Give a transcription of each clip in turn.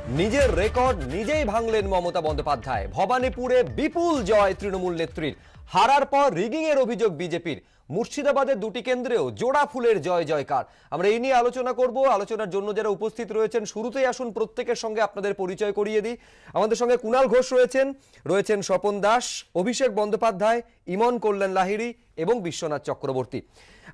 নিজের রেকর্ড নিজেই ভাঙলেন মমতা বন্দ্যোপাধ্যায়। ভবানীপুরে বিপুল জয় তৃণমূল নেত্রীর। হারার পর রিগিং এর অভিযোগ বিজেপির। মুর্শিদাবাদের দুটি কেন্দ্রেও জোড়া ফুলের জয় জয়কার। আমরা এই নিয়ে আলোচনা করব। আলোচনার জন্য যারা উপস্থিত রয়েছেন শুরুতেই আসুন প্রত্যেকের সঙ্গে আপনাদের পরিচয় করিয়ে দিই। আমাদের সঙ্গে কুণাল ঘোষ রয়েছেন স্বপন দাস, অভিষেক বন্দ্যোপাধ্যায়, ইমন কল্যাণ লাহিড়ী এবং বিশ্বনাথ চক্রবর্তী।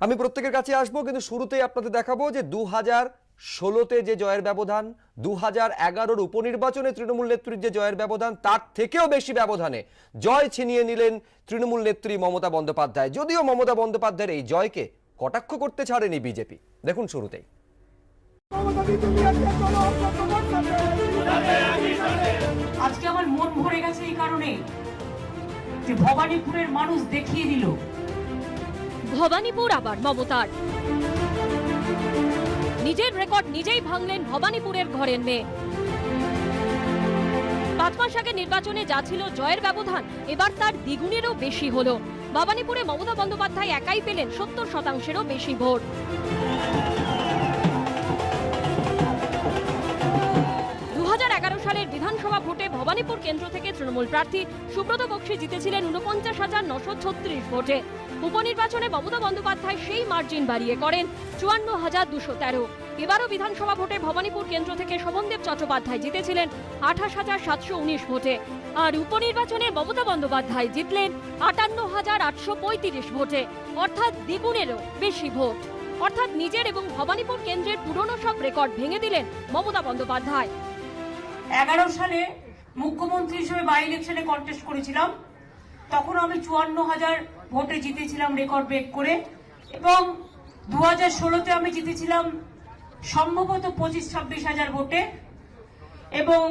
আমি প্রত্যেকের কাছে আসবো, কিন্তু শুরুতেই আপনাদের দেখাবো যে 2016তে যে জয়ের ব্যবধান, 2011-র উপনির্বাচনে তৃণমূল নেত্রীর যে জয়ের ব্যবধান, তার থেকেও বেশি ব্যবধানে জয় ছিনিয়ে নিলেন তৃণমূল নেত্রী মমতা বন্দ্যোপাধ্যায়। যদিও মমতা বন্দ্যোপাধ্যায়ের এই জয়কে কটাক্ষ করতে ছাড়েনি বিজেপি। দেখুন শুরুতেই। আজকে আমার মন ভরে গেছে এই কারণে যে ভবানীপুরের মানুষ দেখিয়ে দিল ভবানীপুর আবার মমতার। নিজের রেকর্ড নিজেই ভাঙলেন ভবানীপুরের ঘরের মেয়ে। 5 মাস আগে নির্বাচনে যা ছিল জয়ের ব্যবধান, এবার তার দ্বিগুণেরও বেশি হলো। ভবানীপুরে মমতা বন্দ্যোপাধ্যায় একাই পেলেন 70%-এরও বেশি ভোট। সালের বিধানসভা ভোটে ভবানীপুর কেন্দ্র থেকে তৃণমূল প্রার্থী সুব্রত বক্সী জিতেছিলেন ৪৯,৯36 ভোটে। উপনির্বাচনে মমতা বন্দ্যোপাধ্যায় সেই মার্জিন বাড়িয়ে করেন ৫৪,২১৩। এবারও বিধানসভা ভোটে ভবানীপুর কেন্দ্র থেকে শোভনদেব চট্টোপাধ্যায় জিতেছিলেন ২৮,৭১৯ ভোটে। আর উপনির্বাচনে মমতা বন্দ্যোপাধ্যায় জিতলেন ৫৮,৮৩৫ ভোটে, অর্থাৎ দ্বিগুণেরও বেশি ভোট। অর্থাৎ নিজের এবং ভবানীপুর কেন্দ্রের পুরনো সব রেকর্ড ভেঙে দিলেন মমতা বন্দ্যোপাধ্যায়। 11 সালে মুখ্যমন্ত্রী হিসেবে বাই ইলেকশনে কন্টেস্ট করেছিলাম, তখন আমি ৫৪,০০০ ভোটে জিতেছিলাম রেকর্ড ব্রেক করে, এবং 2016তে আমি জিতেছিলাম সম্ভবত ২৫-২৬ ভোটে, এবং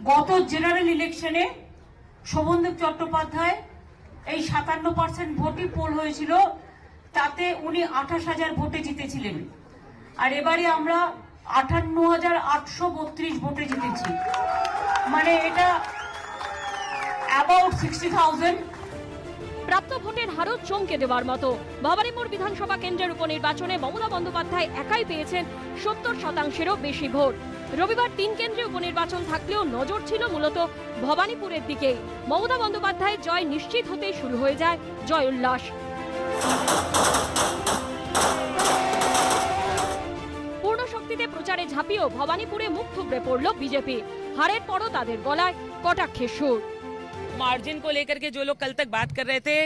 গত জেনারেল ইলেকশনে শোভনদেব চট্টোপাধ্যায় এই ৫৭% ভোটই পোল হয়েছিল, তাতে উনি ২৮,০০০ ভোটে জিতেছিলেন। আর এবারে আমরা ৫৮,৮৩২ ভোটে জিতেছি, মানে এটা অ্যাবাউট 60,000। প্রাপ্ত ভোটের হারও চমকে দেওয়ার মতো। ভবানীপুর বিধানসভা কেন্দ্রের উপনির্বাচনে মমতা বন্দ্যোপাধ্যায় একাই পেয়েছেন ৭০%-এরও বেশি ভোট। রবিবার ৩ কেন্দ্রে উপনির্বাচন থাকলেও নজর ছিল মূলত ভবানীপুরের দিকেই। মমতা বন্দ্যোপাধ্যায়ের জয় নিশ্চিত হতেই শুরু হয়ে যায় জয় উল্লাস। পূর্ণ শক্তিতে প্রচারে ঝাঁপিয়েও ভবানীপুরে মুখ থুবড়ে পড়ল বিজেপি। হারের পরও তাদের গলায় কটাক্ষের সুর। मार्जिन को लेकर के जो लोग कल तक बात कर रहे थे,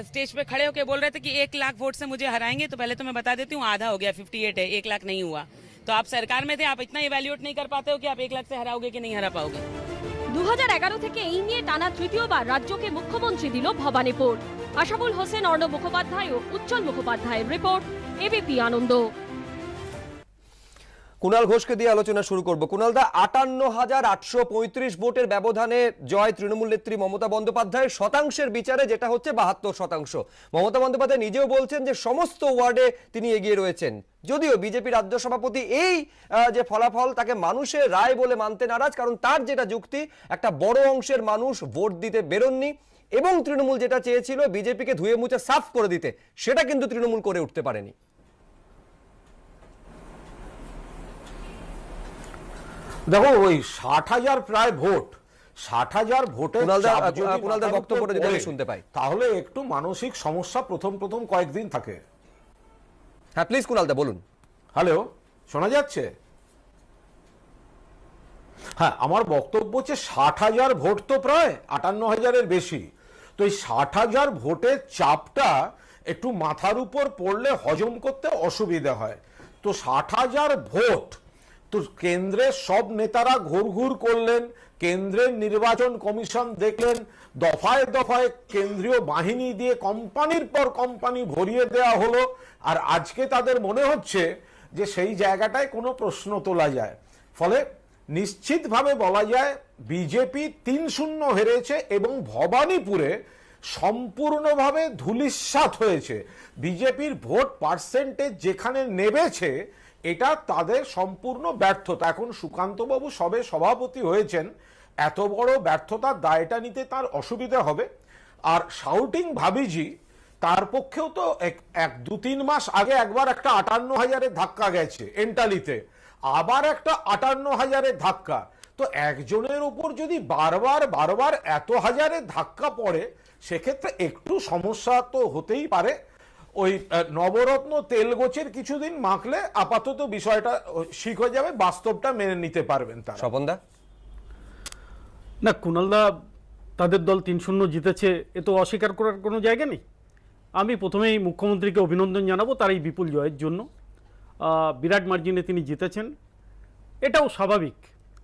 स्टेज पे खड़े होकर बोल रहे थे कि 1 लाख वोट से मुझे हराएंगे, तो पहले तो मैं बता देती हूँ आधा हो गया, 58 है, 1 लाख नहीं हुआ। तो आप सरकार में थे, आप इतना इवैल्यूएट नहीं कर पाते हो कि आप 1 लाख से हराओगे कि नहीं हरा पाओगे। 2011 থেকে এই নিয়ে টানা তৃতীয়বার রাজ্যকে মুখ্যমন্ত্রী দিল ভবানীপুর। আশাবুল হোসেন, অর্ণব মুখোপাধ্যায় ও উজ্জ্বল মুখোপাধ্যায়ের রিপোর্ট, এবিপি আনন্দ। কুণাল ঘোষকে দিয়ে আলোচনা শুরু করব। কুণাল দা, ৫৮,৮৩৫ ভোটের ব্যবধানে জয় তৃণমূল নেত্রী মমতা বন্দ্যোপাধ্যায়ের শতাংশের বিচারে, যেটা হচ্ছে ৭২%। মমতা বন্দ্যোপাধ্যায় নিজেও বলছেন যে সমস্ত ওয়ার্ডে তিনি এগিয়ে রয়েছেন। যদিও বিজেপি রাজ্য সভাপতি এই যে ফলাফল, তাকে মানুষের রায় বলে মানতে নারাজ, কারণ তার যেটা যুক্তি, একটা বড় অংশের মানুষ ভোট দিতে বেরোননি, এবং তৃণমূল যেটা চেয়েছিল বিজেপিকে ধুয়ে মুছে সাফ করে দিতে, সেটা কিন্তু তৃণমূল করে উঠতে পারেনি। দেখো, ওই ৬০,০০০ প্রায় ভোট, ৬০,০০০ ভোটের কুণালদার বক্তব্যটা যদি আমি শুনতে পাই, তাহলে একটু মানসিক সমস্যা প্রথম কয়েকদিন থাকে। হ্যাঁ প্লিজ কুণালদা বলুন। হ্যালো, শোনা যাচ্ছে? হ্যাঁ, আমার বক্তব্য হচ্ছে ৬০,০০০ ভোট তো প্রায় ৫৮,০০০-এর বেশি। তো এই ৬০,০০০ ভোটের চাপটা একটু মাথার উপর পড়লে হজম করতে অসুবিধা হয়। তো ৬০,০০০ ভোট, তো কেন্দ্রের সব নেতারা ঘুরঘুর করলেন, কেন্দ্রের নির্বাচন কমিশন দেখলেন, দফায় দফায় কেন্দ্রীয় বাহিনী দিয়ে কোম্পানির পর কোম্পানি ভরিয়ে দেওয়া হলো, আর আজকে তাদের মনে হচ্ছে যে সেই জায়গাটায় কোনো প্রশ্ন তোলা যায়। ফলে নিশ্চিতভাবে বলা যায় বিজেপি ৩-০ হেরেছে, এবং ভবানীপুরে সম্পূর্ণভাবে ধূলিসাৎ হয়েছে। বিজেপির ভোট পার্সেন্টেজ যেখানে নেমেছে, এটা তাদের সম্পূর্ণ ব্যর্থতা। এখন সুকান্তবাবু সবে সভাপতি হয়েছেন, এত বড় ব্যর্থতার দায়টা নিতে তার অসুবিধা হবে। আর শাউটিং ভাবিজি, তার পক্ষেও তো ১-২-৩ মাস আগে একবার একটা ৫৮,০০০-এর ধাক্কা গেছে এন্টালিতে, আবার একটা 58,000-এর ধাক্কা। তো একজনের উপর যদি বারবার এত হাজারের ধাক্কা পড়ে, সেক্ষেত্রে একটু সমস্যা তো হতেই পারে। ওই নবরত্ন তেলগোছের কিছুদিন মাখলে আপাতত বিষয়টা ঠিক হয়ে যাবে, বাস্তবটা মেনে নিতে পারবেন তারা। স্বপনদা, না, কুণালদা তাদের দল 3-0 জিতেছে, এ তো অস্বীকার করার কোনো জায়গা নেই। আমি প্রথমেই মুখ্যমন্ত্রীকে অভিনন্দন জানাবো তার এই বিপুল জয়ের জন্য। বিরাট মার্জিনে তিনি জিতেছেন, এটাও স্বাভাবিক।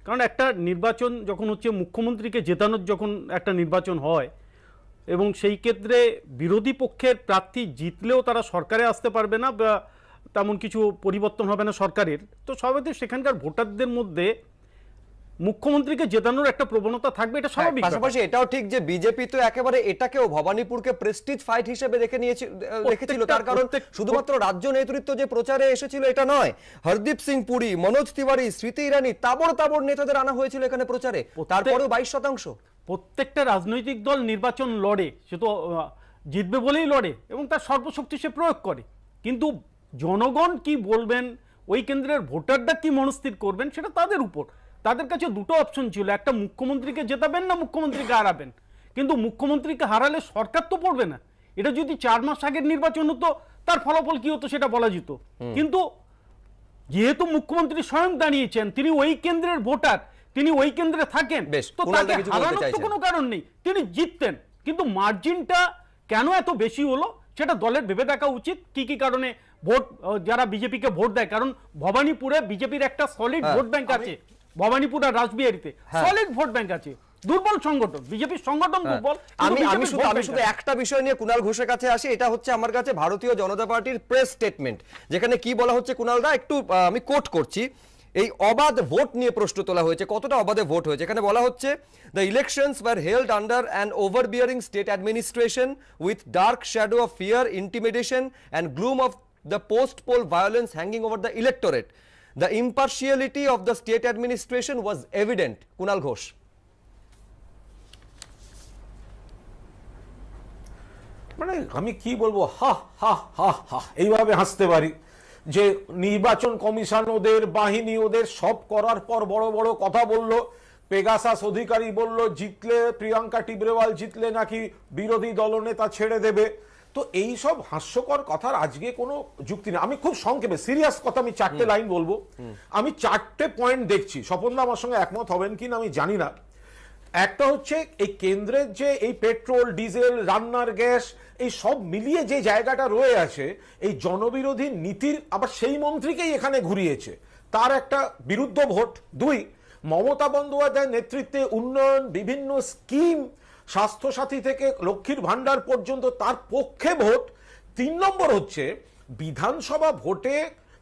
কারণ একটা নির্বাচন যখন হচ্ছে, মুখ্যমন্ত্রীকে জেতানোর যখন একটা নির্বাচন হয়, এবং সেই ক্ষেত্রে বিরোধী পক্ষের প্রার্থী জিতলেও তারা সরকারে আসতে পারবে না বা তেমন কিছু পরিবর্তন হবে না সরকারের, তো স্বাভাবিক সেখানকার ভোটারদের মধ্যে মুখ্যমন্ত্রীকে জেতানোর একটা প্রবণতা থাকবে, এটা স্বাভাবিক। পাশাপাশি এটাও ঠিক যে বিজেপি তো একেবারে এটাকেও ভবানীপুরকে প্রেস্টিজ ফাইট হিসেবে রেখেছিল, তার কারণ শুধুমাত্র রাজ্য নেতৃত্ব যে প্রচারে এসেছিল এটা নয়, হরদীপ সিং পুরী, মনোজ তিওয়ারি, স্মৃতি ইরানি, তাবড় নেতাদের আনা হয়েছিল এখানে প্রচারে, তারপরেও 22%। প্রত্যেকটা রাজনৈতিক দল নির্বাচন লড়ে, সে তো জিতবে বলেই লড়ে এবং তার সর্বশক্তি সে প্রয়োগ করে, কিন্তু জনগণ কি বলবেন, ওই কেন্দ্রের ভোটাররা কি মনস্থির করবেন, সেটা তাদের উপর। তাদের কাছে দুটো অপশন ছিল, একটা মুখ্যমন্ত্রীকে জেতাবেন না মুখ্যমন্ত্রীকে হারাবেন, কিন্তু মুখ্যমন্ত্রীকে হারালে সরকার তো পড়বে না। এটা যদি 4 মাস আগের নির্বাচন হতো, তার ফলাফল কি হতো সেটা বলা যেত, কিন্তু যেহেতু মুখ্যমন্ত্রী স্বয়ং দাঁড়িয়েছেন, তিনি ওই কেন্দ্রের ভোটার, তিনি ওই কেন্দ্রে থাকেন, তো তাকে হারানোর তো কোনো কারণ নেই, তিনি জিততেন। কিন্তু মার্জিনটা কেন এত বেশি হলো সেটা দলের ভেবে দেখা উচিত, কি কি কারণে ভোট যারা বিজেপিকে ভোট দেয়। কারণ ভবানীপুরে বিজেপির একটা সলিড ভোট ব্যাংক আছে, ভবানীপুর আর রাসবিহারীতে সলিড ভোট ব্যাংক আছে। দুর্বল সংগঠন, বিজেপির সংগঠন দুর্বল। আমি শুধু একটা বিষয় নিয়ে কুণাল ঘোষের কাছে আসি, এটা হচ্ছে আমার কাছে ভারতীয় জনতা পার্টির প্রেস স্টেটমেন্ট, যেখানে কি বলা হচ্ছে কুণালদা, একটু আমি কোট করছি। এই অবাধ ভোট নিয়ে প্রশ্ন তোলা হয়েছে, কতটা অবাধে ভোট হয়েছে। এখানে বলা হচ্ছে, the elections were held under an overbearing state administration with dark shadow of fear, intimidation and gloom of the post poll violence hanging over the electorate. The impartiality of the state administration was evident. Kunal Ghosh. মানে আমি কি বলবো, হা হা হা হা এইভাবে হাসতে পারি যে নির্বাচন commission ওদের বাহিনী ওদের সব করার পর বড় বড় কথা বললো। পেগাসাস অধিকারী বলল জিতলে প্রিয়াঙ্কা টিবরেওয়াল জিতলে নাকি বিরোধী দলনেতা ছেড়ে দেবে। তো এই সব হাস্যকর কথার আজকে কোনো যুক্তি নেই। আমি খুব সংক্ষেপে সিরিয়াস কথা, আমি 4টে লাইন বলবো। আমি 4টে পয়েন্ট দেখছি, স্বপনদা আমার সঙ্গে একমত হবেন কিনা আমি জানি না। একটা হচ্ছে এই কেন্দ্রের যে এই পেট্রোল ডিজেল রান্নার গ্যাস এই সব মিলিয়ে যে জায়গাটা রয়ে আছে, এই জনবিরোধী নীতির আবার সেই মন্ত্রীকেই এখানে ঘুরিয়েছে, তার একটা বিরুদ্ধ ভোট। 2, মমতা বন্দ্যোপাধ্যায়ের নেতৃত্বে উন্নয়ন বিভিন্ন স্কিম, স্বাস্থ্যসাথী থেকে লক্ষ্মীর ভান্ডার পর্যন্ত তার পক্ষে ভোট। 3 নম্বর হচ্ছে বিধানসভা ভোটে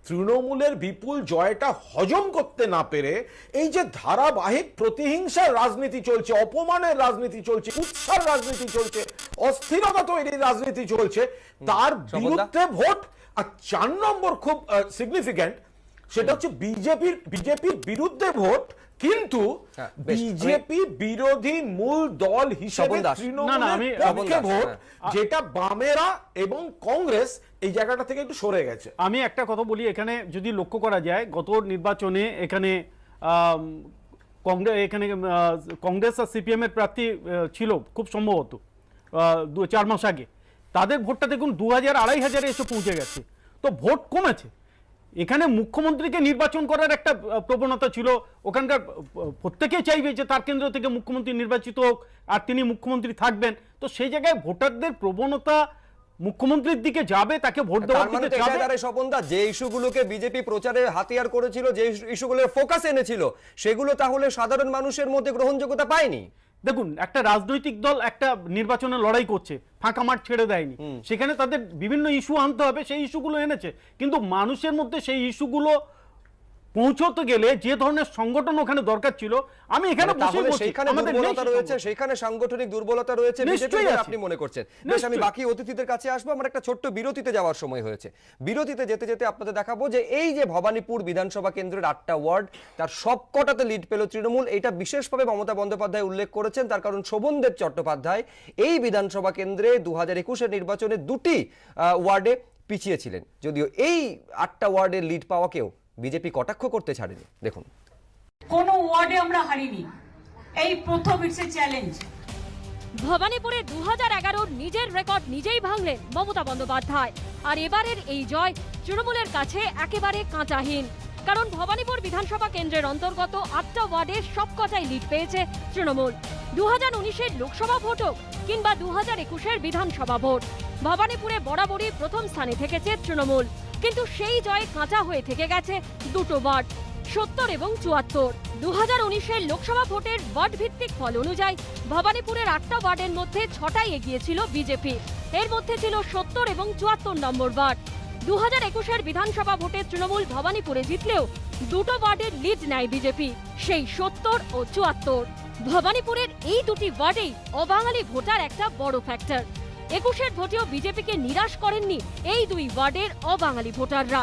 তৃণমূলের বিপুল জয়টা হজম করতে না পেরে এই যে ধারাবাহিক প্রতিহিংসার রাজনীতি চলছে, অপমানের রাজনীতি চলছে, উৎসার রাজনীতি চলছে, অস্থিরতা তৈরির রাজনীতি চলছে, তার বিরুদ্ধে ভোট। আর 4 নম্বর খুব সিগনিফিক্যান্ট, সেটা হচ্ছে বিজেপির বিরুদ্ধে ভোট, কিন্তু বিজেপি বিরোধী মূল দল হিসেবে তৃণমূলের পক্ষে ভোট, যেটা বামেরা এবং কংগ্রেস এই জায়গাটা থেকে একটু সরে গেছে। আমি একটা কথা বলি, এখানে যদি লক্ষ্য করা যায় গত নির্বাচনে এখানে কংগ্রেস আর সিপিএম এর প্রার্থী ছিল খুব সম্ভবত 4 মাস আগে, তাদের ভোটটা দেখুন 2000-2500 এসে পৌঁছে গেছে, তো ভোট কমেছে। এখানে মুখ্যমন্ত্রীকে নির্বাচন করার একটা প্রবণতা ছিল, ওখানকার প্রত্যেকেই চাইবে যে তার কেন্দ্র থেকে মুখ্যমন্ত্রী নির্বাচিত হোক আর তিনি মুখ্যমন্ত্রী থাকবেন, তো সেই জায়গায় ভোটারদের প্রবণতা মুখ্যমন্ত্রীর দিকে যাবে, তাকে ভোট দেওয়ার দিকে যাবে। স্বপনদা, যে ইস্যুগুলোকে বিজেপি প্রচারে হাতিয়ার করেছিল, যে ইস্যুগুলোর ফোকাস এনেছিল, সেগুলো তাহলে সাধারণ মানুষের মধ্যে গ্রহণযোগ্যতা পায়নি। দেখুন, একটা রাজনৈতিক দল একটা নির্বাচনে লড়াই করছে, ফাঁকা মাঠ ছেড়ে দেয়নি, সেখানে তাদের বিভিন্ন ইস্যু আনতে হবে, সেই ইস্যুগুলো এনেছে, কিন্তু মানুষের মধ্যে সেই ইস্যুগুলো পৌঁছতে গেলে যে ধরনের সংগঠন ওখানে দরকার ছিল, আমি এখানে সেখানে সাংগঠনিক দুর্বলতা রয়েছে আপনি মনে করছেন। বেশ, আমি বাকি অতিথিদের কাছে আসবো, আমার একটা ছোট্ট বিরতিতে যাওয়ার সময় হয়েছে। বিরতিতে যেতে যেতে আপনাদের দেখাবো যে এই যে ভবানীপুর বিধানসভা কেন্দ্রের 8টা ওয়ার্ড, তার সবকটাতে লিড পেল তৃণমূল। এটা বিশেষভাবে মমতা বন্দ্যোপাধ্যায় উল্লেখ করেছেন, তার কারণ শোভনদেব চট্টোপাধ্যায় এই বিধানসভা কেন্দ্রে 2021-এর নির্বাচনে 2টি ওয়ার্ডে পিছিয়ে ছিলেন, যদিও এই 8টা ওয়ার্ডের লিড পাওয়াকেও বিজেপি কটাক্ষ করতে ছাড়েনি। দেখুন, কোনো ওয়ার্ডে আমরা হারিনি, এই প্রথম, ইটস এ চ্যালেঞ্জ। ভবানীপুরে 2011-র নিজের রেকর্ড নিজেই ভাঙলেন মমতা বন্দ্যোপাধ্যায়। আর এবারের এই জয় তৃণমূলের কাছে একেবারে কাঁচাহীন, কারণ ভবানীপুর বিধানসভা কেন্দ্রের অন্তর্গত 8টা ওয়ার্ডের সবকটাই লিড পেয়েছে তৃণমূল। 2019-এর লোকসভা ভোট হোক কিংবা 2021-এর বিধানসভা ভোট, ভবানীপুরে বরাবরই প্রথম স্থানে থেকেছে তৃণমূল। কিন্তু সেই জয় কাঁচা হয়ে থেকে গেছে দুটো ওয়ার্ড, 70 এবং 74। 2019-এর লোকসভা ভোটের ওয়ার্ড ভিত্তিক ফল অনুযায়ী ভবানীপুরের 8টা ওয়ার্ডের মধ্যে 6টাই এগিয়ে ছিল বিজেপি। এর মধ্যে ছিল 70 এবং 74 নম্বর ওয়ার্ড। 2021-এর বিধানসভা ভোটে তৃণমূল ভবানীপুরে জিতলেও দুটো ওয়ার্ডের লিড নেয় বিজেপি, সেই 70 ও 74। ভবানীপুরের এই দুটি ওয়ার্ডেই অবাঙালি ভোটার একটা বড় ফ্যাক্টর। 21-এর ভোটেও বিজেপিকে নিরাশ করেননি এই দুই ওয়ার্ডের অবাঙালি ভোটাররা,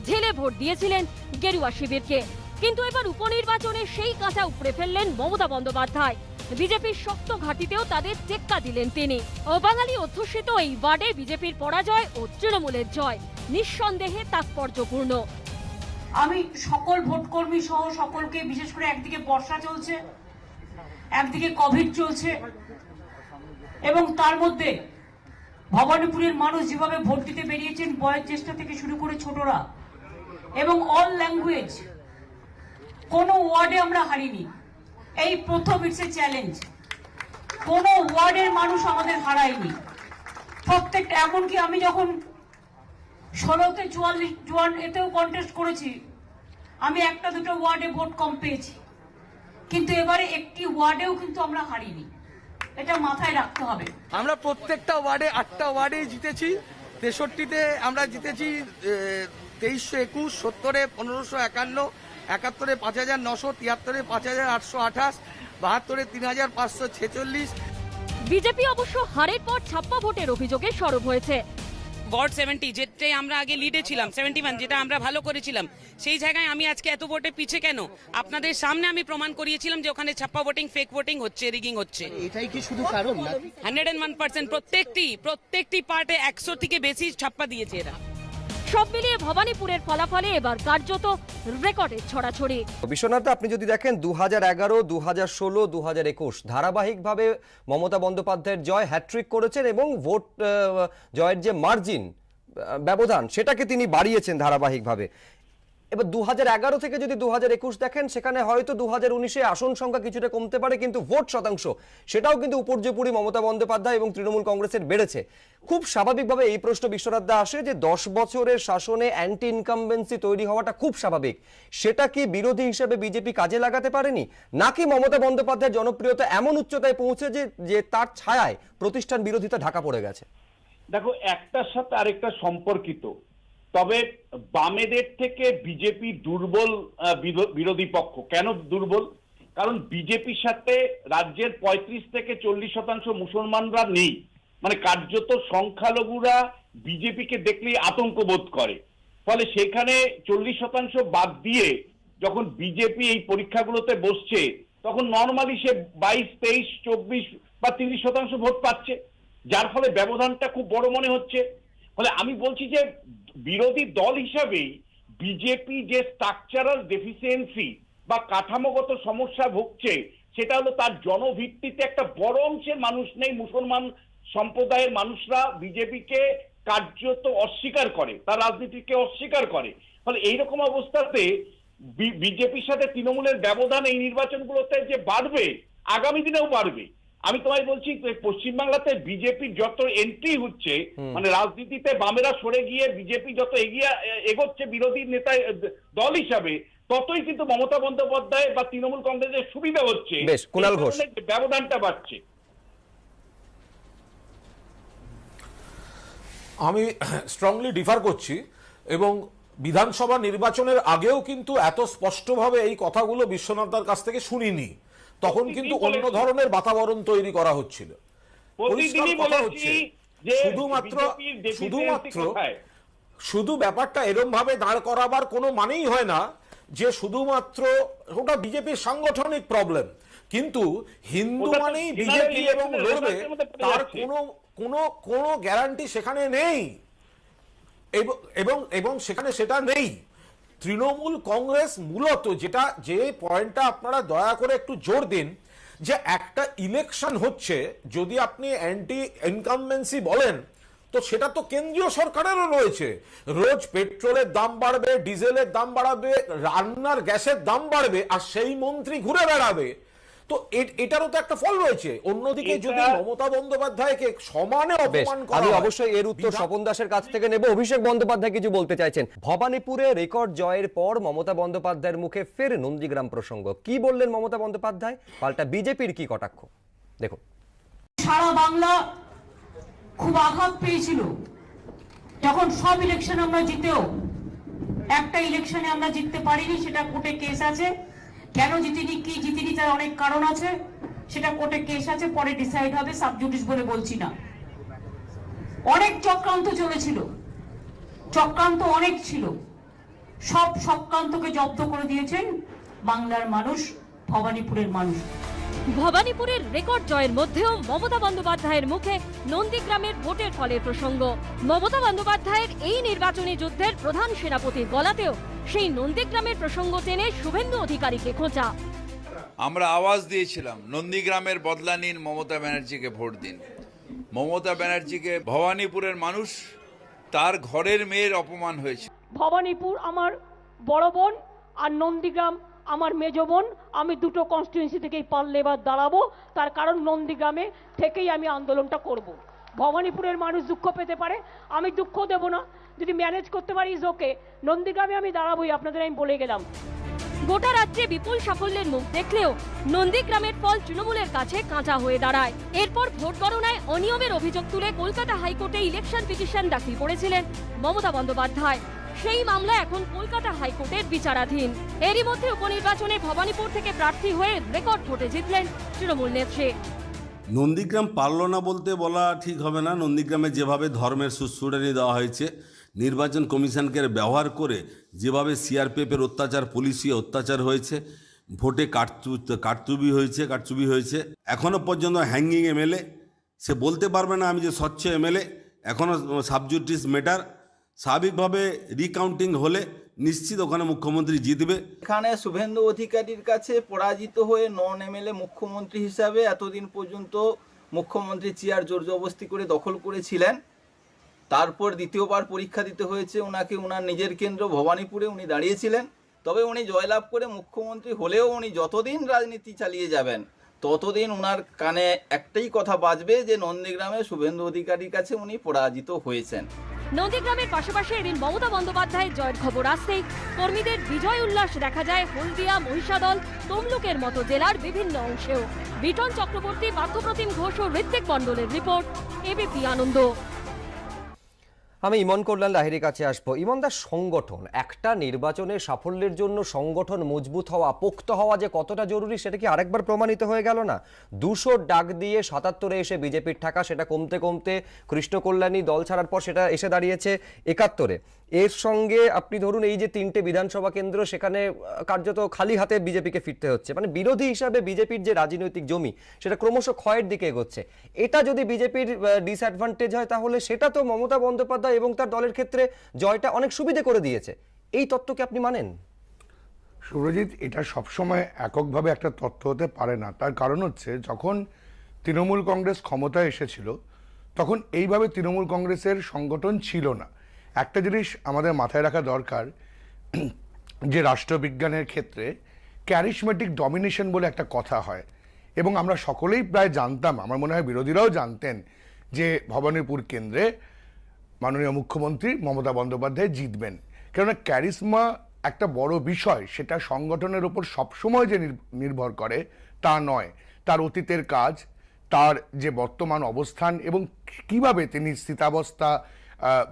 ঢেলে ভোট দিয়েছিলেন গেরুয়া শিবিরকে। কিন্তু এবার উপনির্বাচনে সেই কাঁচা উপড়ে ফেললেন মমতা বন্দ্যোপাধ্যায়। বিজেপির শক্ত ঘাঁটিতেও তাদের টেক্কা দিলেন তিনি। অবাঙালি অধ্যুষিত এই ওয়ার্ডে বিজেপির পরাজয় ও তৃণমূলের জয় নিঃসন্দেহে তাৎপর্যপূর্ণ। আমি সকল ভোটকর্মী সহ সকলকে, বিশেষ করে একদিকে বর্ষা চলছে, একদিকে কোভিড চলছে, এবং তার মধ্যে ভবানীপুরের মানুষ যেভাবে ভোট দিতে বেরিয়েছেন, বয়োজ্যেষ্ঠ থেকে শুরু করে ছোটরা, এবং অল ল্যাঙ্গুয়েজ, কোনো ওয়ার্ডে আমরা হারিনি, এই প্রথম, ইটস এ চ্যালেঞ্জ। কোনো ওয়ার্ডের মানুষ আমাদের হারায়নি, প্রত্যেকটা। এমনকি আমি যখন 16তে 44 এতেও কন্টেস্ট করেছি, আমি একটা দুটো ওয়ার্ডে ভোট কম পেয়েছি, কিন্তু এবারে একটি ওয়ার্ডেও কিন্তু আমরা হারিনি, এটা মাথায় রাখতে হবে। আমরা প্রত্যেকটা ওয়ার্ডে 8টা ওয়ার্ডে জিতেছি। 63-তে আমরা জিতেছি 2321, 70-এ 1551, 71-এ 5900, 73-এ 5828, 72-এ 3546। বিজেপি অবশ্য হারের পর ছাপ্পা ভোটের অভিযোগে সরব হয়েছে। ওয়ার্ড 70 যেটাই আমরা আগে লিডে ছিলাম, 71 যেটা আমরা ভালো করেছিলাম, সেই জায়গায় আমি আজকে এত ভোটে পিছে কেন? আপনাদের সামনে আমি প্রমাণ করিয়েছিলাম যে ওখানে ছাপ্পা ভোটিং, ফেক ভোটিং হচ্ছে, রিগিং হচ্ছে। এটাই কি শুধু কারণ? 101%, প্রত্যেকটি পার্টে 100 থেকে বেশি ছাপ্পা দিয়েছে এরা। সব মিলিয়ে ভবানীপুরের ফলাফলে এবার কার্যত রেকর্ডের ছড়াছড়ি। বিশ্বনাথ, আপনি যদি দেখেন 2011, 2016, 2021 ধারাবাহিকভাবে মমতা বন্দ্যোপাধ্যায়ের জয় হ্যাট্রিক করেছেন এবং ভোট জয়ের যে মার্জিন, ব্যবধান, সেটাকে তিনি বাড়িয়েছেন ধারাবাহিকভাবে। এবার 2011 থেকে যদি 2021 দেখেন, সেখানে হয়তো 2019-এ আসন সংখ্যা কিছুটা কমতে পারে, কিন্তু ভোট শতাংশ সেটাও কিন্তু উপর্যুপরি মমতা বন্দ্যোপাধ্যায় এবং তৃণমূল কংগ্রেসের বেড়েছে। খুব স্বাভাবিকভাবে এই প্রশ্ন বিশ্বনাথ দা আসে যে 10 বছরের শাসনে অ্যান্টি ইনকামবেন্সি তৈরি হওয়াটা খুব স্বাভাবিক, সেটা কি বিরোধী হিসেবে বিজেপি কাজে লাগাতে পারেনি, নাকি মমতা বন্দ্যোপাধ্যায়ের জনপ্রিয়তা এমন উচ্চতায় পৌঁছেছে যে তার ছায়ায় প্রতিষ্ঠান বিরোধিতা ঢাকা পড়ে গেছে? দেখো, একটার সাথে আরেকটা সম্পর্কিত। তবে বামেদের থেকে বিজেপি দুর্বল বিরোধী পক্ষ। কেন দুর্বল? কারণ বিজেপির সাথে রাজ্যের 35 থেকে 40% মুসলমানরা নেই, মানে কার্যত সংখ্যালঘুরা বিজেপিকে দেখলেই আতঙ্ক বোধ করে। ফলে সেখানে 40% বাদ দিয়ে যখন বিজেপি এই পরীক্ষাগুলোতে বসছে, তখন নর্মালি সে 22, 23, 24 বা 30% ভোট পাচ্ছে, যার ফলে ব্যবধানটা খুব বড় মনে হচ্ছে। ফলে আমি বলছি যে বিরোধী দল হিসাবেই বিজেপি যে স্ট্রাকচারাল ডেফিসিয়েন্সি বা কাঠামোগত সমস্যা ভুগছে, সেটা হলো তার জনভিত্তিতে একটা বড় অংশের মানুষ নেই। মুসলমান সম্প্রদায়ের মানুষরা বিজেপিকে কার্যত অস্বীকার করে, তার রাজনীতিকে অস্বীকার করে। ফলে এইরকম অবস্থাতে বিজেপির সাথে তৃণমূলের ব্যবধান এই নির্বাচনগুলোতে যে বাড়বে, আগামী দিনেও বাড়বে। আমি তোমায় বলছি, পশ্চিমবাংলাতে বিজেপির যত এন্ট্রি হচ্ছে, মানে রাজনীতিতে বামেরা সরে গিয়ে বিজেপি যত এগোচ্ছে বিরোধী নেতা দল হিসাবে, ততই কিন্তু মমতা বন্দ্যোপাধ্যায় বা তৃণমূল কংগ্রেসের সুবিধা হচ্ছে, ব্যবধানটা বাড়ছে। আমি স্ট্রংলি ডিফার করছি, এবং বিধানসভা নির্বাচনের আগেও কিন্তু এত স্পষ্টভাবে এই কথাগুলো বিশ্বনাথদার কাছ থেকে শুনিনি। তখন কিন্তু অন্য ধরনের বাতাবরণ তৈরি করা হচ্ছিল। শুধু ব্যাপারটা এরম ভাবে দাঁড় করাবার কোনো মানেই হয় না যে শুধুমাত্র ওটা বিজেপির সাংগঠনিক প্রবলেম, কিন্তু হিন্দু মানেই বিজেপি এবং লড়বে তার কোনো গ্যারান্টি সেখানে নেই, এবং সেখানে সেটা নেই। তৃণমূল কংগ্রেস মূলত যে পয়েন্টটা আপনারা দয়া করে একটু জোর দিন, যে একটা ইলেকশন হচ্ছে, যদি আপনি অ্যান্টি ইনকামবেন্সি বলেন তো সেটা তো কেন্দ্রীয় সরকারেরও রয়েছে। রোজ পেট্রোলের দাম বাড়বে, ডিজেলের দাম বাড়বে, রান্নার গ্যাসের দাম বাড়বে, আর সেই মন্ত্রী ঘুরে বেড়াবে। তো এটারও তো একটা ফল রয়েছে। অন্যদিকে যদি মমতা বন্দ্যোপাধ্যায়কে সমানে অপমান করা আমি হয়, অবশ্যই এর উত্তর স্বপন দাসের কাছ থেকে নেব। অভিষেক বন্দ্যোপাধ্যায় কিছু বলতে চাইছেন। ভবানীপুরে রেকর্ড জয়ের পর মমতা বন্দ্যোপাধ্যায়ের মুখে ফের নন্দীগ্রাম প্রসঙ্গ। কি বললেন মমতা বন্দ্যোপাধ্যায়, পাল্টা বিজেপির কি কটাক্ষ, দেখুন। সারা বাংলা খুব আঘাত পেয়েছিল যখন সব ইলেকশন আমরা জিতেও একটা ইলেকশনে আমরা জিততে পারিনি, সেটা কোর্টে কেস আছে। কেন জিতিনি, কি জিতিনি, তার অনেক কারণ আছে, সেটা কোর্টে কেস আছে, পরে ডিসাইড হবে, সাবজুডিস বলে বলছি না। অনেক চক্রান্ত চলেছিল, চক্রান্ত অনেক ছিল, সব চক্রান্তকে জব্দ করে দিয়েছেন বাংলার মানুষ, ভবানীপুরের মানুষ। ভবানীপুরের রেকর্ড জয়ের মধ্যেও মমতা বন্দ্যোপাধ্যায়ের মুখে নন্দীগ্রামের ভোটের ফলের প্রসঙ্গ। মমতা বন্দ্যোপাধ্যায়ের এই নির্বাচনী যুদ্ধের প্রধান সেনাপতির গলাতেও সেই নন্দীগ্রামের প্রসঙ্গ টেনে শুভেন্দু অধিকারীকে খোঁচা। আমরা আওয়াজ দিয়েছিলাম নন্দীগ্রামের বদলা নিন, মমতা ব্যানার্জিকে ভোট দিন। মমতা ব্যানার্জিকে ভবানীপুরের মানুষ, তার ঘরের মেয়ের অপমান হয়েছে। ভবানীপুর আমার বড় বোন আর নন্দীগ্রাম আমার মেজ বোন। আমি দুটো কনস্টিটিউয়েন্সি থেকেই পারলে এবার দাঁড়াবো, তার কারণ নন্দীগ্রামে থেকেই আমি আন্দোলনটা করব। ভবানীপুরের মানুষ দুঃখ পেতে পারে, আমি দুঃখ দেব না, যদি ম্যানেজ করতে পারি ইজ ওকে। নন্দীগ্রামে আমি দাঁড়াবোই, আপনাদের আমি বলে গেলাম। গোটা রাজ্যে বিপুল সাফল্যের মুখ দেখলেও নন্দীগ্রামের ফল তৃণমূলের কাছে কাঁচা হয়ে দাঁড়ায়। এরপর ভোট গণনায় অনিয়মের অভিযোগ তুলে কলকাতা হাইকোর্টে ইলেকশন পিটিশন দাখিল করেছিলেন মমতা বন্দ্যোপাধ্যায়। সেই মামলা এখন কলকাতা হাইকোর্টের বিচারাধীন। এরই মধ্যে উপনির্বাচনে ভবানীপুর থেকে প্রার্থী হয়ে রেকর্ড ভোটে জিতলেন তৃণমূল নেত্রী। নন্দীগ্রাম পারল না বলতে বলা ঠিক হবে না। নন্দীগ্রামে যেভাবে ধর্মের সুশ্রুড়ানি দেওয়া হয়েছে, নির্বাচন কমিশনকে ব্যবহার করে যেভাবে সিআরপিএফের অত্যাচার, পুলিশি অত্যাচার হয়েছে, ভোটে কারচুপি হয়েছে। এখনও পর্যন্ত হ্যাঙ্গিং এমএলএ, সে বলতে পারবে না আমি যে স্বচ্ছ এমএলএ। এখনও সাবজুডিস ম্যাটার। স্বাভাবিকভাবে রিকাউন্টিং হলে নিশ্চিত ওখানে মুখ্যমন্ত্রী জিতবে। এখানে শুভেন্দু অধিকারীর কাছে পরাজিত হয়ে নন এমএলএ মুখ্যমন্ত্রী হিসাবে এতদিন পর্যন্ত মুখ্যমন্ত্রী চেয়ার জোরজবস্তি করে দখল করেছিলেন। তারপর দ্বিতীয়বার পরীক্ষা দিতে হয়েছে ওনাকে, ওনার নিজের কেন্দ্র ভবানীপুরে উনি দাঁড়িয়েছিলেন। তবে উনি জয়লাভ করে মুখ্যমন্ত্রী হলেও উনি যতদিন রাজনীতি চালিয়ে যাবেন ততদিন ওনার কানে একটাই কথা বাজবে যে নন্দীগ্রামে শুভেন্দু অধিকারীর কাছে উনি পরাজিত হয়েছেন। নন্দীগ্রামের পাশাপাশি এদিন মমতা বন্দ্যোপাধ্যায়ের জয়ের খবর আসতেই কর্মীদের বিজয় উল্লাস দেখা যায় হলদিয়া, মহিষাদল, তমলুকের মতো জেলার বিভিন্ন অংশেও। বিটন চক্রবর্তী, পার্থপ্রতিম ঘোষ ও ঋত্বিক মণ্ডলের রিপোর্ট, এবিপি আনন্দ। আমি ইমন কল্যাণ লাহিড়ির কাছে আসবো। ইমনদার সংগঠন, একটা নির্বাচনের সাফল্যের জন্য সংগঠন মজবুত হওয়া, পোক্ত হওয়া যে কতটা জরুরি সেটা কি আরেকবার প্রমাণিত হয়ে গেল না? 200 ডাক দিয়ে 77-এ এসে বিজেপির ঠাকা, সেটা কমতে কমতে কৃষ্ণ কল্যাণী দল ছাড়ার পর সেটা এসে দাঁড়িয়েছে 71-এ। এর সঙ্গে আপনি ধরুন এই যে 3টে বিধানসভা কেন্দ্র, সেখানে কার্যত খালি হাতে বিজেপিকে ফিরতে হচ্ছে। মানে বিরোধী হিসাবে বিজেপির যে রাজনৈতিক জমি সেটা ক্রমশ ক্ষয়ের দিকে এগোচ্ছে। এটা যদি বিজেপির ডিসঅ্যাডভান্টেজ হয় তাহলে সেটা তো মমতা বন্দ্যোপাধ্যায় এবং তার দলের ক্ষেত্রে জয়টা অনেক সুবিধে করে দিয়েছে। এই তত্ত্বকে আপনি মানেন? সুরজিৎ, এটা সবসময় এককভাবে একটা তথ্য হতে পারে না। তার কারণ হচ্ছে, যখন তৃণমূল কংগ্রেস ক্ষমতায় এসেছিল তখন এইভাবে তৃণমূল কংগ্রেসের সংগঠন ছিল না। একটা জিনিস আমাদের মাথায় রাখা দরকার, যে রাষ্ট্রবিজ্ঞানের ক্ষেত্রে ক্যারিশমেটিক ডমিনেশন বলে একটা কথা হয়, এবং আমরা সকলেই প্রায় জানতাম, আমার মনে হয় বিরোধীরাও জানতেন, যে ভবানীপুর কেন্দ্রে মাননীয় মুখ্যমন্ত্রী মমতা বন্দ্যোপাধ্যায় জিতবেন। কেননা ক্যারিসমা একটা বড় বিষয়, সেটা সংগঠনের উপর সবসময় যে নির্ভর করে তা নয়, তার অতীতের কাজ, তার যে বর্তমান অবস্থান এবং কিভাবে তিনি স্থিতাবস্থা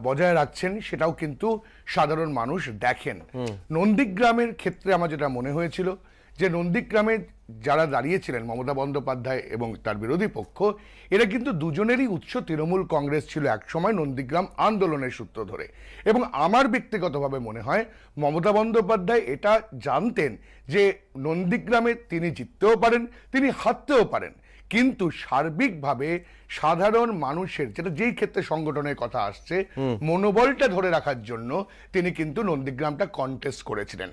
বজায় রাখছেন সেটাও কিন্তু সাধারণ মানুষ দেখেন। নন্দীগ্রামের ক্ষেত্রে আমার যেটা মনে হয়েছিল, যে নন্দীগ্রামে যারা দাঁড়িয়েছিলেন মমতা বন্দ্যোপাধ্যায় এবং তার বিরোধী পক্ষ, এরা কিন্তু দুজনেরই উৎস তৃণমূল কংগ্রেস ছিল একসময় নন্দীগ্রাম আন্দোলনের সূত্র ধরে। এবং আমার ব্যক্তিগতভাবে মনে হয় মমতা বন্দ্যোপাধ্যায় এটা জানতেন যে নন্দীগ্রামে তিনি জিততেও পারেন, তিনি হারতেও পারেন, কিন্তু সার্বিকভাবে সাধারণ মানুষের, যেটা যেই ক্ষেত্রে সংগঠনের কথা আসছে, মনোবলটা ধরে রাখার জন্য তিনি কিন্তু নন্দীগ্রামটা কন্টেস্ট করেছিলেন।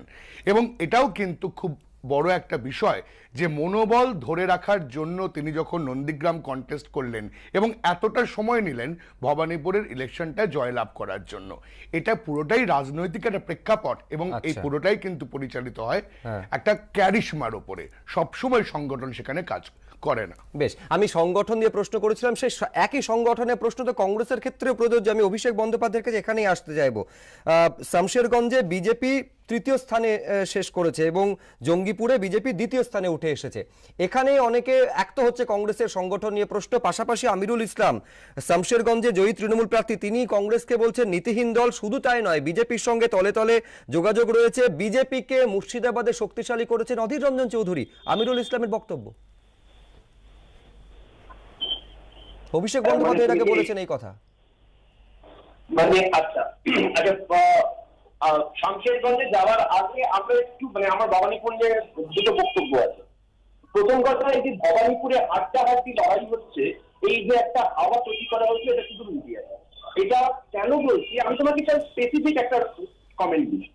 এবং এটাও কিন্তু খুব বড় একটা বিষয় যে মনোবল ধরে রাখার জন্য তিনি যখন নন্দীগ্রাম কন্টেস্ট করলেন এবং এতটা সময় নিলেন ভবানীপুরের ইলেকশনটা জয়লাভ করার জন্য, এটা পুরোটাই রাজনৈতিক একটা প্রেক্ষাপট এবং এই পুরোটাই কিন্তু পরিচালিত হয় একটা ক্যারিশমার ওপরে। সবসময় সংগঠন সেখানে কাজ করে না। বেশ, আমি সংগঠন দিয়ে প্রশ্ন করেছিলাম, সেই একই সংগঠনের প্রশ্ন তো কংগ্রেসের ক্ষেত্রেও প্রযোজ্য। আমি অভিষেক বন্দ্যোপাধ্যায়ের কাছে এখানেই আসতে চাইবো। শামশেরগঞ্জে বিজেপি তৃতীয় স্থানে শেষ করেছে এবং জঙ্গিপুরে বিজেপি দ্বিতীয় স্থানে উঠে এসেছে। এখানে অনেকে এক তো হচ্ছে কংগ্রেসের সংগঠন নিয়ে প্রশ্ন, পাশাপাশি আমিরুল ইসলাম শামশেরগঞ্জে জয়ী তৃণমূল প্রার্থী, তিনি কংগ্রেসকে বলছেন নীতিহীন দল। শুধু তাই নয়, বিজেপির সঙ্গে তলে তলে যোগাযোগ রয়েছে। বিজেপিকে মুর্শিদাবাদে শক্তিশালী করেছেন অধীর রঞ্জন চৌধুরী। আমিরুল ইসলামের বক্তব্য, অভিষেক বন্দ্যোপাধ্যায় এর আগে বলেছেন এই কথা। মানে আচ্ছা শামশেরগঞ্জে যাওয়ার আগে আমরা একটু আমার ভবানীপুর নিয়ে দুটো বক্তব্য আছে। প্রথম কথা, এই যে ভবানীপুরে হাড্ডাহাড্ডি লড়াই হচ্ছে, এই যে একটা হাওয়া তৈরি করা হচ্ছে, এটা শুধু মিডিয়া। এটা কেন বলছি, আমি তোমাকে স্পেসিফিক একটা কমেন্ট দিই।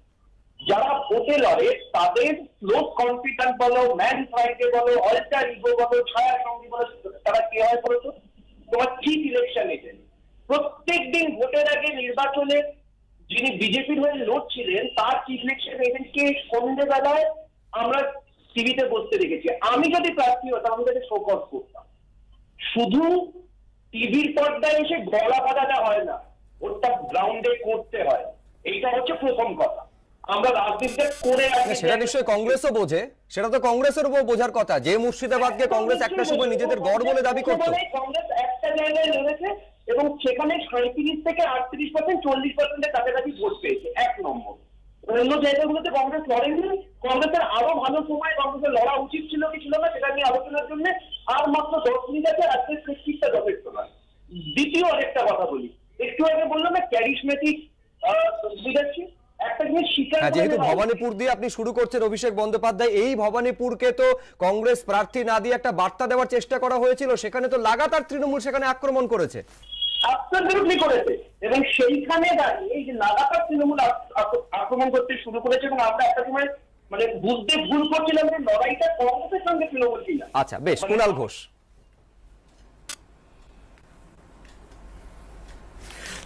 যারা ভোটে লড়ে তাদের লো কনফিডেন্ট বলো, ম্যান ফ্রাইডে বলো, অল্টার ইগো বলো, ছায়া সঙ্গী বলো, তারা কে হয় বলতো? তোমার চিফ ইলেকশন এজেন্ট। প্রত্যেক দিন ভোটের আগে নির্বাচনে যিনি বিজেপির হয়ে লড়ছিলেন তার চিফ ইলেকশন এজেন্টকে সন্ধ্যেবেলায় আমরা টিভিতে বসতে দেখেছি। আমি যদি প্রার্থী হতাম আমি তাকে শোকজ করতাম। শুধু টিভির পর্দায় এসে গলা বাঁধাটা হয় না, ওটা গ্রাউন্ডে করতে হয়। এইটা হচ্ছে প্রথম কথা। আমরা রাজনীতিটা করে সেটা নিশ্চয়ই কংগ্রেসও বোঝে, সেটা তো কংগ্রেসের উপর বোঝার কথা যে মুর্শিদাবাদকে কংগ্রেস একটা সময় নিজেদের গড় বলে দাবি করত। কংগ্রেস একটা জায়গায় নেমেছে এবং সেখানে 37 থেকে 38%, 40%-এর কাছাকাছি ভোট পেয়েছে। এক নম্বর। অন্য জায়গাগুলোতে কংগ্রেস লড়েনি। কংগ্রেসের আরো ভালো সময় কংগ্রেসের লড়া উচিত ছিল কি ছিল না সেটা নিয়ে আলোচনার জন্য আর মাত্র 10 মিনিট আছে। আজকে প্রেসক্রিপ্টটা যথেষ্ট নয়। দ্বিতীয় আরেকটা কথা বলি, একটু আগে বললাম না ক্যারিশমেটিক লিডারশিপ, একটা জিনিস স্বীকার করে। যেহেতু ভবানীপুর দিয়ে আপনি শুরু করছেন অভিষেক বন্দ্যোপাধ্যায়, এই ভবানীপুরকে তো কংগ্রেস প্রার্থী না দিয়ে একটা বার্তা দেওয়ার চেষ্টা করা হয়েছিল, সেখানে তো লাগাতার তৃণমূল সেখানে আক্রমণ করেছে। অ্যাবসলিউটলি করেছে এবং সেইখানে দাঁড়িয়ে এই যে লাগাতার তৃণমূল আক্রমণ করতে শুরু করেছে এবং আমরা একটা সময় বুঝতে ভুল করছিলাম যে লড়াইটা কংগ্রেসের সঙ্গে তৃণমূল কিনা। আচ্ছা বেশ, কুণাল ঘোষ।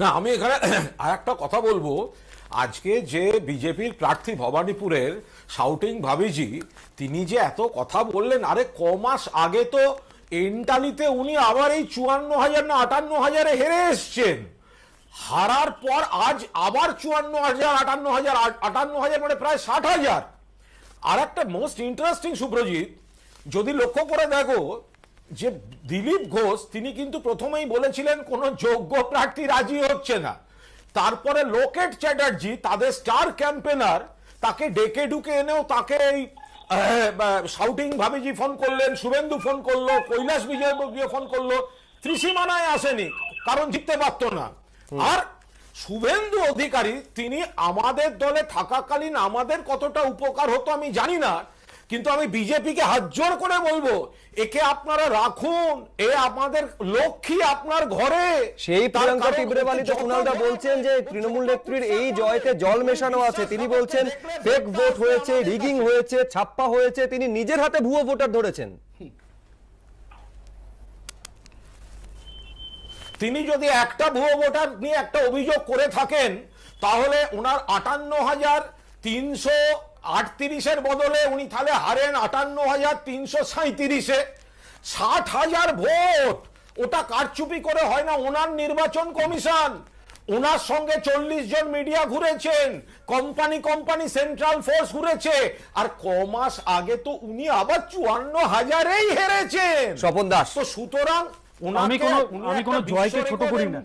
না, আমি এখানে আর একটা কথা বলবো। আজকে যে বিজেপির প্রার্থী ভবানীপুরের শাউটিং ভাবিজি, তিনি যে এত কথা বললেন, আরে কমাস আগে তো এন্টালিতে উনি আবার এই 54,000 না 58,000-এ হেরে এসছেন। হারার পর আজ আবার 54,000, 58,000 মানে প্রায় 60,000। আর একটা মোস্ট ইন্টারেস্টিং সুব্রজিৎ, যদি লক্ষ্য করে দেখো যে দিলীপ ঘোষ তিনি কিন্তু প্রথমেই বলেছিলেন কোন যোগ্য প্রার্থী রাজি হচ্ছে না। তারপরে লোকেট চ্যাটার্জি তাদের স্টার ক্যাম্পেনার, তাকে ডেকে ঢুকে এনেও তাকে এই শাউটিং ভাবিজি ফোন করলেন, শুভেন্দু ফোন করলো, কৈলাস বিজয় ফোন করলো, ত্রিসীমানায় আসেনি কারণ জিততে পারতো না। আর শুভেন্দু অধিকারী তিনি আমাদের দলে থাকাকালীন আমাদের কতটা উপকার হতো আমি জানি না, কিন্তু আমি বিজেপিকে হাত জোর করে বলবো একে আপনারা রাখুন, এ আমাদের লক্ষ্মী আপনার ঘরে। সেই প্রিয়াঙ্কা টিবরেওয়ালি তো কুণালদা বলছেন যে তৃণমূল নেত্রীর এই জয়তে জল মেশানো আছে। তিনি বলছেন ফেক ভোট হয়েছে, রিগিং হয়েছে, ছাপ্পা হয়েছে, তিনি নিজের হাতে ভুয়ো ভোটার ধরেছেন। তিনি যদি একটা ভুয়ো ভোটার নিয়ে একটা অভিযোগ করে থাকেন তাহলে ওনার 58,338-এর বদলে উনি তাহলে হারেন 58,337-এ। 60,000 ভোট ওটা কারচুপি করে হয় না। ওনার নির্বাচন কমিশন, ওনার সঙ্গে 40 জন মিডিয়া ঘুরেছেন, কোম্পানি সেন্ট্রাল ফোর্স ঘুরেছে, আর কমাস আগে তো উনি আবার 54,000-এই হেরেছেন। স্বপন দাস। তো সুতরাং আমি কোনো জয়কে ছোট করি না,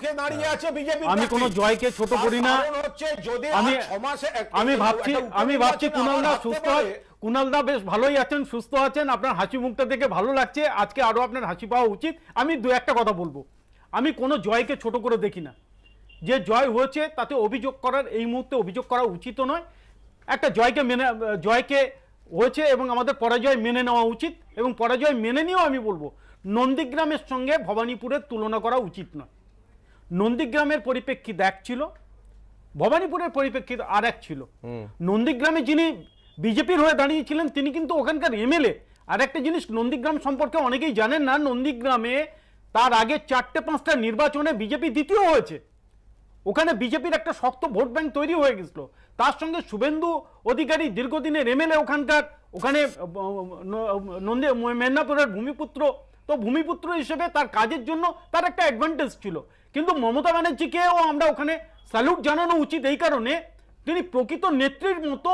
আমি কোনো জয়কে ছোট করি না। আমি ভাবছি কুণালদা বেশ ভালোই আছেন, সুস্থ আছেন, আপনার হাসি মুখটা দেখে ভালো লাগছে। আজকে আরো আপনার হাসি পাওয়া উচিত। আমি দু একটা কথা বলবো, আমি কোনো জয়কে ছোট করে দেখি না। যে জয় হয়েছে তাতে অভিযোগ করার এই মুহূর্তে অভিযোগ করা উচিত নয়। একটা জয়কে হয়েছে এবং আমাদের পরাজয় মেনে নেওয়া উচিত এবং পরাজয় মেনে নিয়েও আমি বলবো নন্দীগ্রামের সঙ্গে ভবানীপুরের তুলনা করা উচিত নয়। নন্দীগ্রামের পরিপ্রেক্ষিত এক ছিল, ভবানীপুরের পরিপ্রেক্ষিত আর এক ছিল। নন্দীগ্রামে যিনি বিজেপির হয়ে দাঁড়িয়েছিলেন তিনি কিন্তু ওখানকার এমএলএ। আর একটা জিনিস নন্দীগ্রাম সম্পর্কে অনেকেই জানেন না, নন্দীগ্রামে তার আগে 4-5টা নির্বাচনে বিজেপি দ্বিতীয় হয়েছে। ওখানে বিজেপির একটা শক্ত ভোট ব্যাংক তৈরি হয়ে গেছিল। তার সঙ্গে শুভেন্দু অধিকারী দীর্ঘদিনের এমএলএ ওখানকার, ওখানে মেদিনীপুরের ভূমিপুত্র, তো ভূমিপুত্র হিসেবে তার কাজের জন্য তার একটা অ্যাডভান্টেজ ছিল। কিন্তু মমতা ব্যানার্জিকেও আমরা ওখানে স্যালুট জানানো উচিত এই কারণে, তিনি প্রকৃত নেত্রীর মতো,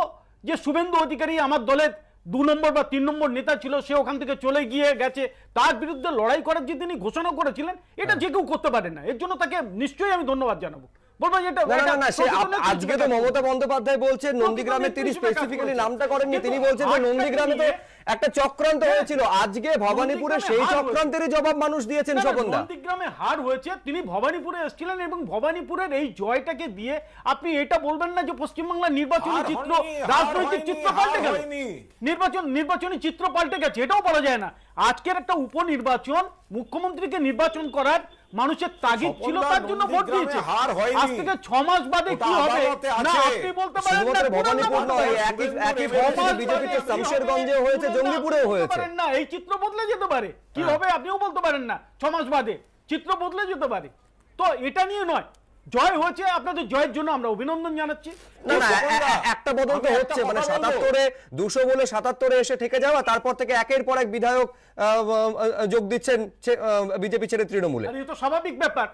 যে শুভেন্দু অধিকারী আমার দলের 2 নম্বর বা 3 নম্বর নেতা ছিল, সে ওখান থেকে চলে গিয়ে গেছে, তার বিরুদ্ধে লড়াই করার যে তিনি ঘোষণা করেছিলেন, এটা যে কেউ করতে পারে না। এর জন্য তাকে নিশ্চয়ই আমি ধন্যবাদ জানাবো। আজকে তো মমতা বন্দ্যোপাধ্যায় বলছেন নন্দীগ্রামে তিনি স্পেসিফিক্যালি নামটা করেননি, তিনি বলছেন যে নন্দীগ্রামে তো একটা চক্রান্ত হয়েছিল। আজকে ভবানীপুরে সেই চক্রান্তেরই জবাব মানুষ দিয়েছেন। স্বপনদা, নন্দীগ্রামে হার হয়েছে, তিনি ভবানীপুরে এসেছিলেন এবং ভবানীপুরের এই জয়টাকে দিয়ে আপনি এটা বলবেন না যে পশ্চিমবাংলার নির্বাচনী চিত্র, রাজনৈতিক চিত্র পাল্টে গেল, নির্বাচনী চিত্র পাল্টে গেছে, এটাও বলা যায় না। আজকের একটা উপনির্বাচন, মুখ্যমন্ত্রীকে নির্বাচন করার মানুষের তাগিদ ছিল, তার জন্য ভোট দিয়েছে। আজ থেকে 6 মাস বাদে কি হবে না আপনি বলতে পারেন না। ভবানীপুর নয়, একই বিজেপিতে শামশেরগঞ্জে হয়েছে, জঙ্গিপুরেও হয়েছে না, এই চিত্র বদলে যেতে পারে, কি হবে আপনিও বলতে পারেন না। 6 মাস বাদে চিত্র বদলে যেতে পারে। তো এটা নিয়ে নয়, জয় হয়েছে, আপনাদের জয়ের জন্য আমরা অভিনন্দন জানাচ্ছি। না না, একটা বদল তো হচ্ছে, মানে 77-এ 200 বলে 77-এ এসে ঠেকে যাওয়া, তারপর থেকে একের পর এক বিধায়ক যোগ দিচ্ছেন বিজেপি ছেড়ে তৃণমূলে। এটা তো স্বাভাবিক ব্যাপার।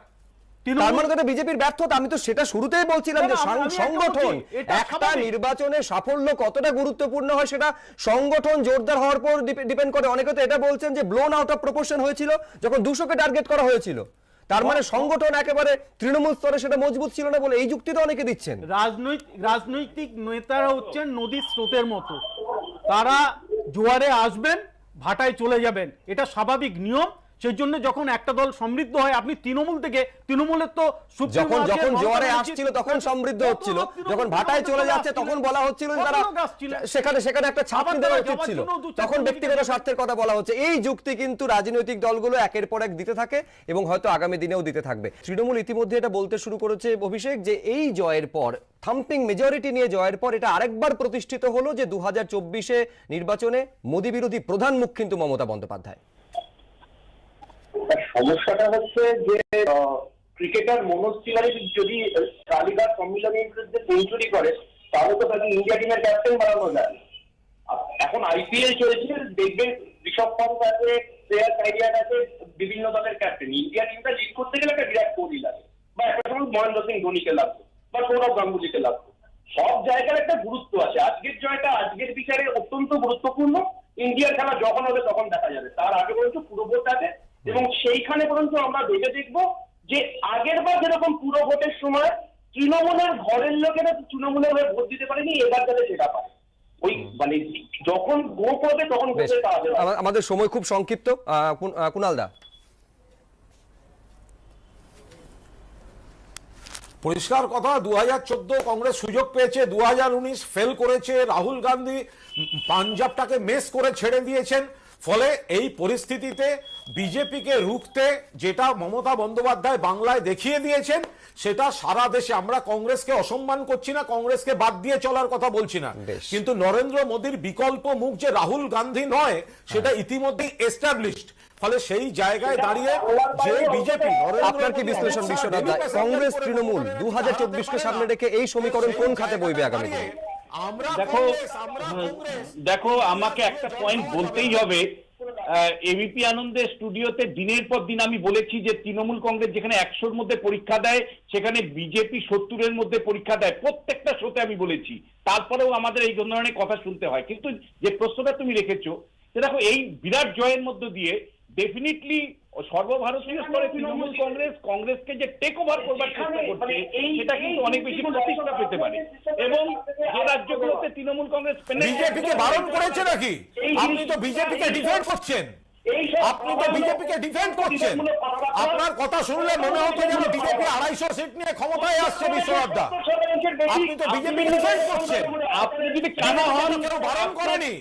তার মানে তো বিজেপির ব্যর্থতা। আমি তো সেটা শুরুতেই বলছিলাম যে সংগঠন, একটা নির্বাচনে সাফল্য কতটা গুরুত্বপূর্ণ হয় সেটা সংগঠন জোরদার হওয়ার পর ডিপেন্ড করে। অনেকে তো এটা বলছেন যে ব্লোন আউট অফ প্রপোর্শন হয়েছিল যখন 200-কে টার্গেট করা হয়েছিল, তার মানে সংগঠন একেবারে তৃণমূল স্তরে সেটা মজবুত ছিল না বলে এই যুক্তি তো অনেকে দিচ্ছেন। রাজনৈতিক নেতারা হচ্ছেন নদীর স্রোতের মতো, তারা জোয়ারে আসবেন, ভাটায় চলে যাবেন, এটা স্বাভাবিক নিয়ম। সেই জন্য যখন একটা দল সমৃদ্ধ হয়, আপনি তৃণমূল থেকে, তৃণমূলের তো যখন জোয়ারে আসছিল তখন সমৃদ্ধ হচ্ছিল, যখন ভাটায় চলে যাচ্ছে তখন বলা হচ্ছিল যে তারা সেখানে একটা ছাপনি দেওয়া উচিত ছিল, তখন ব্যক্তিগত স্বার্থের কথা বলা হচ্ছে। এই যুক্তি কিন্তু রাজনৈতিক দলগুলো একের পর এক দিতে থাকে এবং হয়তো আগামী দিনেও দিতে থাকবে। তৃণমূল ইতিমধ্যে এটা বলতে শুরু করেছে অভিষেক, যে এই জয়ের পর, থাম্পিং মেজরিটি নিয়ে জয়ের পর এটা আরেকবার প্রতিষ্ঠিত হলো যে 2024-এ নির্বাচনে মোদী বিরোধী প্রধান মুখ কিন্তু মমতা বন্দ্যোপাধ্যায়। সমস্যাটা হচ্ছে যে ক্রিকেটার মনোজ তিওয়ারি যদি কালীঘাট সম্মিলনের বিরুদ্ধে সেঞ্চুরি করে তাহলে তো তাকে ইন্ডিয়া টিমের ক্যাপ্টেন বানানো যায়। এখন আইপিএল চলছে, দেখবেন ঋষভ পন্থ আছে, শ্রেয়াস আইয়ার আছে, বিভিন্ন দলের ক্যাপ্টেন। ইন্ডিয়া টিমটা লিড করতে গেলে একটা বিরাট কোহলি লাগে, বা একটা সময় মহেন্দ্র সিং ধোনিকে লাগতো, বা সৌরভ গাঙ্গুলিকে লাগতো। সব জায়গার একটা গুরুত্ব আছে। আজকের জয়টা আজকের বিচারে অত্যন্ত গুরুত্বপূর্ণ। ইন্ডিয়ার খেলা যখন হবে তখন দেখা যাবে, তার আগে পর্যন্ত পুরো ভোট আছে এবং সেইখানে পর্যন্ত আমরা দেখে দেখবো যে আগের বার যেরকম পুরো ভোটের সময় তৃণমূলের ঘরের লোকেরা তৃণমূলের হয়ে ভোট দিতে পারেনি, এবার যাতে সেটা পায়। ওই মানে যখন ভোট হবে তখন আমাদের সময় খুব সংক্ষিপ্ত। কুণাল দা, পরিষ্কার কথা, 2014 কংগ্রেস সুযোগ পেয়েছে, 2019 ফেল করেছে। রাহুল গান্ধী পাঞ্জাবটাকে মেস করে ছেড়ে দিয়েছেন। ফলে এই পরিস্থিতিতে বিজেপিকে রুখতে যেটা মমতা বন্দ্যোপাধ্যায় বাংলায় দেখিয়ে দিয়েছেন, সেটা সারা দেশে, আমরা কংগ্রেসকে অসম্মান করছি না, কংগ্রেসকে বাদ দিয়ে চলার কথা বলছি না, কিন্তু নরেন্দ্র মোদীর বিকল্প মুখ যে রাহুল গান্ধী নয় সেটা ইতিমধ্যেই এস্টাবলিশড। ফলে সেই জায়গায় দাঁড়িয়ে যে বিজেপি, আপনার কি বিশ্লেষণ বিশ্বনাথ দা, কংগ্রেস তৃণমূল 2024-কে সামনে রেখে এই সমীকরণ কোন খাতে বইবে আগামী দিনে? দেখো আমাকে একটা পয়েন্ট বলতেই হবে। এবিপি আনন্দের স্টুডিওতে দিনের পর দিন আমি বলেছি যে তৃণমূল কংগ্রেস যেখানে 100-র মধ্যে পরীক্ষা দেয় সেখানে বিজেপি 70-এর মধ্যে পরীক্ষা দেয়, প্রত্যেকটা শোতে আমি বলেছি। তারপরেও আমাদের এই ধরনের কথা শুনতে হয়। কিন্তু যে প্রশ্নটা তুমি রেখেছো, দেখো এই বিরাট জয়ের মধ্য দিয়ে ডেফিনেটলি সর্বভারতীয় স্তরে তৃণমূল কংগ্রেসকে যে টেক ওভার করবার চেষ্টা করছে সেটা কিন্তু অনেক বেশি প্রতিষ্ঠা পেতে পারে। এবং যে রাজ্যগুলোতে তৃণমূল কংগ্রেস বিজেপিকে বারণ করেছে নাকি? আপনি তো বিজেপিকে ডিফেন্ড করছেন, আপনার কথা শুনলে মনে হতো যেন বিজেপি 250 সিট নিয়ে ক্ষমতায় আসছে। বিশ্বনাথ দা, আপনি তো বিজেপি ডিফেন্ড করছেন। আপনি যদি কেন বারণ করেনি,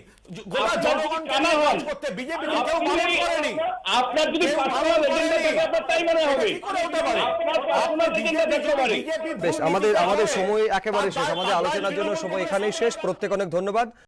গোটা জনগণকে নির্বাচন করতে বিজেপি কেউ পালন করেনি। আপনার যদি কেউ পালন পার্সোনাল এজেন্ডা করেনি। থাকে আপনার তাই মনে হবে। কি করে হতে পারে? আপনার পার্সোনাল এজেন্ডা থাকতে পারে। বেশ, আমাদের সময় একেবারে শেষ। আমাদের আলোচনার জন্য সময় এখানেই শেষ। প্রত্যেক অনেক ধন্যবাদ।